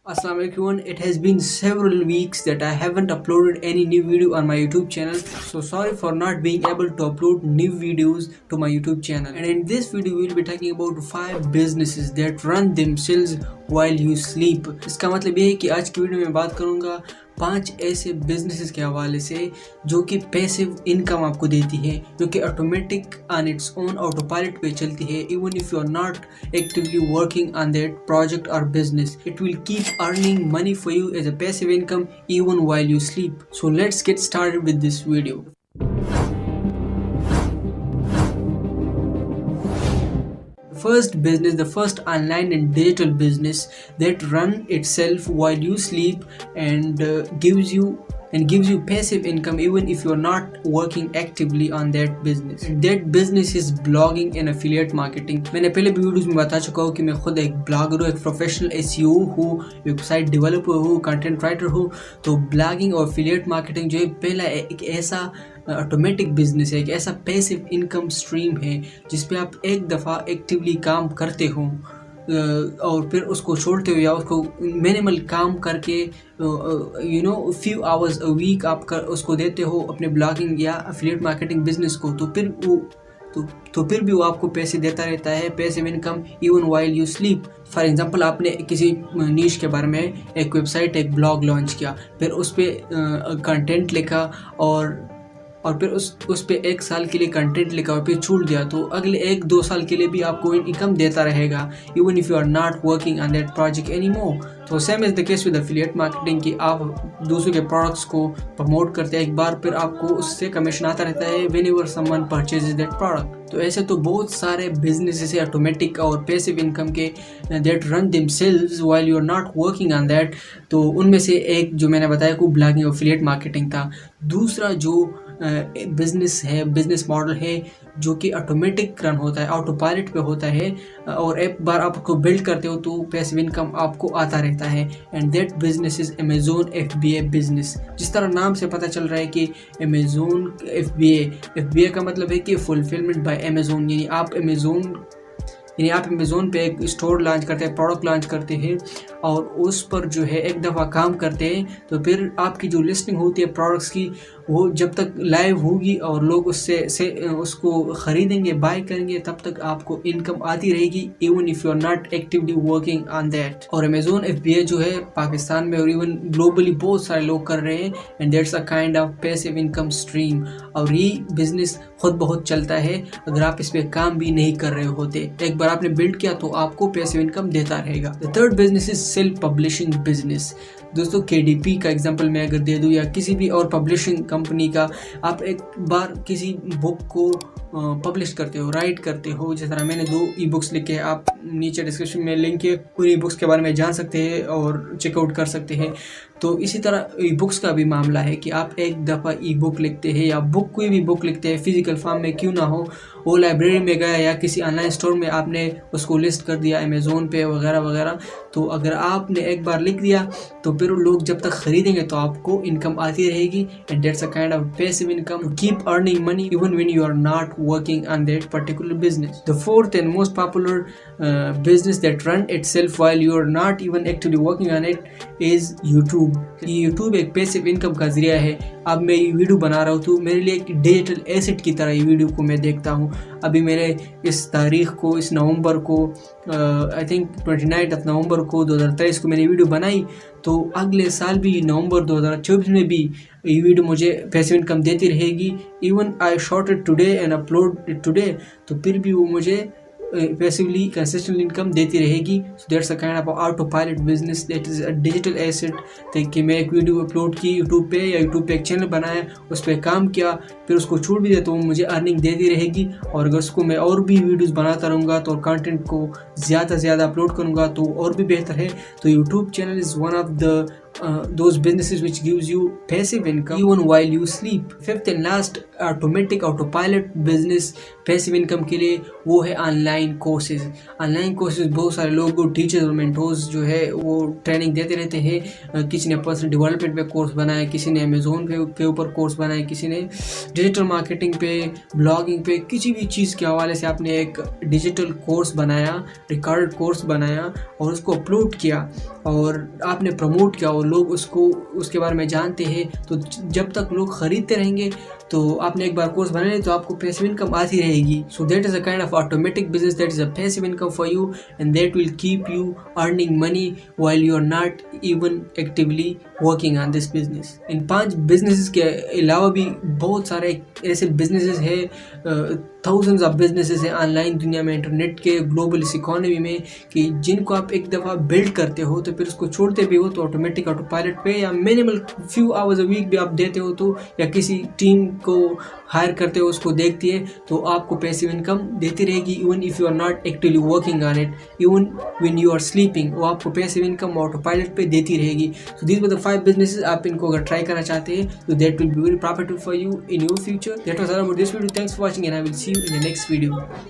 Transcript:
Assalamu alaikum. It has been several weeks that I haven't uploaded any new video on my YouTube channel. So sorry for not being able to upload new videos to my YouTube channel. And in this video we'll be talking about 5 businesses that run themselves while you sleep. इसका मतलब ये है कि आज की video में बात करूंगा 5 ऐसे बिजनेसेस के हवाले से जो कि पैसिव इनकम आपको देती है, जो कि automatic on its own auto pilot पे चलती है. Even if you are not actively working on that project और business, it will keep earning money for you as a passive income even while you sleep. So let's get started with this video. First business, the first online and digital business that run itself while you sleep and gives you passive income even if you're not working actively on that business. And that business is blogging and affiliate marketing. मैंने पहले भी videos में बता चुका हूँ कि मैं खुद एक ब्लॉगर हूँ, एक प्रोफेशनल एसईओ हूँ, वेबसाइट डेवलपर हूँ, कंटेंट राइटर हूँ. तो ब्लॉगिंग और affiliate marketing जो है पहला एक ऐसा ऑटोमेटिक बिजनेस है, एक ऐसा पैसिव इनकम स्ट्रीम है जिस पे आप एक दफ़ा एक्टिवली काम करते हो और फिर उसको छोड़ते हो या उसको मिनिमल काम करके फ्यू आवर्स अ वीक आप उसको देते हो अपने ब्लॉगिंग या एफिलिएट मार्केटिंग बिजनेस को. तो फिर भी वो आपको पैसे देता रहता है, passive income even while you sleep. For example आपने किसी नीश के बारे में एक वेबसाइट, एक ब्लॉग लॉन्च किया, फिर उस पर कंटेंट लिखा और फिर उस पे 1 साल के लिए कंटेंट लिखा और फिर छूट दिया, तो अगले 1-2 साल के लिए भी आपको इनकम देता रहेगा even if you are not working on that project any more. तो same is the case with affiliate marketing कि आप दूसरों के प्रोडक्ट्स को प्रमोट करते हैं, एक बार फिर आपको उससे कमीशन आता रहता है whenever someone purchases that product. तो ऐसे तो बहुत सारे बिजनेसेस है ऑटोमेटिक और पैसिव इनकम के that run themselves while you are not working on that. तो उनमें से एक जो मैंने बताया वो ब्लॉगिंग और एफिलिएट मार्केटिंग था. दूसरा जो बिजनेस है, बिजनेस मॉडल है जो कि ऑटोमेटिक रन होता है, ऑटो पायलट पे होता है और एक बार आप उसको बिल्ड करते हो तो पैसिव इनकम आपको आता रहता है. And that business is Amazon FBA business. जिस तरह नाम से पता चल रहा है कि अमेजोन FBA का मतलब है कि फुलफिलमेंट बाय अमेजोन, यानी आप अमेज़ोन पे एक स्टोर लॉन्च करते हैं, प्रोडक्ट लॉन्च करते हैं और उस पर जो है एक दफ़ा काम करते हैं तो फिर आपकी जो लिस्टिंग होती है प्रोडक्ट्स की वो जब तक लाइव होगी और लोग उसको ख़रीदेंगे, बाय करेंगे, तब तक आपको इनकम आती रहेगी even if you are not actively working on that. और अमेज़ोन FBA जो है पाकिस्तान में और इवन ग्लोबली बहुत सारे लोग कर रहे हैं and that's a kind of passive income stream. और ये बिज़नेस खुद बहुत चलता है अगर आप इस पर काम भी नहीं कर रहे होते. एक बार आपने बिल्ड किया तो आपको पैसिव इनकम देता रहेगा. The third business is self publishing business. दोस्तों KDP का एग्जांपल मैं अगर दे दूं या किसी भी और पब्लिशिंग कंपनी का, आप एक बार किसी बुक को पब्लिश करते हो, राइट करते हो. जिस तरह मैंने 2 ई-बुक्स लिखे, आप नीचे डिस्क्रिप्शन में लिंक है, उन ई-बुक्स के बारे में जान सकते हैं और चेकआउट कर सकते हैं. तो इसी तरह ई-बुक्स का भी मामला है कि आप एक दफ़ा ई-बुक लिखते हैं या कोई भी बुक लिखते हैं, फिजिकल फॉर्म में क्यों ना हो, वो लाइब्रेरी में गया या किसी ऑनलाइन स्टोर में आपने उसको लिस्ट कर दिया अमेज़ोन पे वगैरह वगैरह. तो अगर आपने एक बार लिख दिया तो फिर लोग जब तक खरीदेंगे तो आपको इनकम आती रहेगी and that's a kind of passive income to keep earning money even when you are not working on that particular business. The fourth and most popular business that run itself while you are not even actively working on it is YouTube. YouTube एक passive income का जरिया है. अब मैं ये video बना रहा हूँ तो मेरे लिए एक डिजिटल एसेट की तरह ये वीडियो को मैं देखता हूँ. अभी मैंने इस तारीख को, इस नवंबर को, आई थिंक 29 नवंबर को 2023 को मैंने वीडियो बनाई, तो अगले साल भी नवंबर 2024 में भी ये वीडियो मुझे पैसिव इनकम देती रहेगी. Even I shot it today and upload it today, तो फिर भी वो मुझे पैसिवली कंसिस्टेंट इनकम देती रहेगी. So that's a kind of auto pilot business that is a digital asset. कि मैं एक वीडियो अपलोड की यूट्यूब पे या यूट्यूब पे एक चैनल बनाया, उस पर काम किया, फिर उसको छूट भी दिया तो वो मुझे अर्निंग देती रहेगी. और अगर उसको मैं और भी वीडियोस बनाता रहूँगा तो कंटेंट को ज़्यादा से ज़्यादा अपलोड करूँगा तो और भी बेहतर है. तो YouTube channel is one of the those businesses which gives you passive income even while you sleep. Fifth and last automatic autopilot business passive income के लिए वो है ऑनलाइन कोर्सेज। ऑनलाइन कोर्सेज बहुत सारे लोग टीचर्स और मेंटोर्स जो है वो ट्रेनिंग देते रहते हैं। किसी ने पर्सनल डेवलपमेंट पे कोर्स बनाया, किसी ने अमेजोन के ऊपर कोर्स बनाया, किसी ने डिजिटल मार्केटिंग पे, ब्लॉगिंग पे, किसी भी चीज़ के हवाले से आपने एक डिजिटल कोर्स बनाया, रिकॉर्ड कोर्स बनाया और उसको अपलोड किया और आपने प्रमोट किया और लोग उसको उसके बारे में जानते हैं। तो जब तक लोग ख़रीदते रहेंगे तो आपने एक बार कोर्स बनाया तो आपको पैसिव इनकम आती रहेगी। So that is a kind of automatic business, that is a passive income for you and that will keep you earning money while you are not even actively working on this business. इन 5 businesses के अलावा भी बहुत सारे ऐसे businesses है, thousands of businesses है online दुनिया में, इंटरनेट के ग्लोबल इस इकोनॉमी में, कि जिनको आप एक दफ़ा बिल्ड करते हो तो फिर उसको छोड़ते भी हो तो ऑटोमेटिक ऑटो पायलट पे या minimal few hours a week भी आप देते हो तो, या किसी टीम को हायर करते हो उसको देखती है तो आपको पैसिव इनकम देती रहेगी even if you are not actively working on it, even when you are sleeping वो आपको पैसिव इनकम ऑटो पायलट पे देती रहेगी। So these were the 5 businesses. आप इनको अगर ट्राई करना चाहते हैं तो that will be very profitable for you in your future. That was all about this video. Thanks for watching and I will see you in the next video.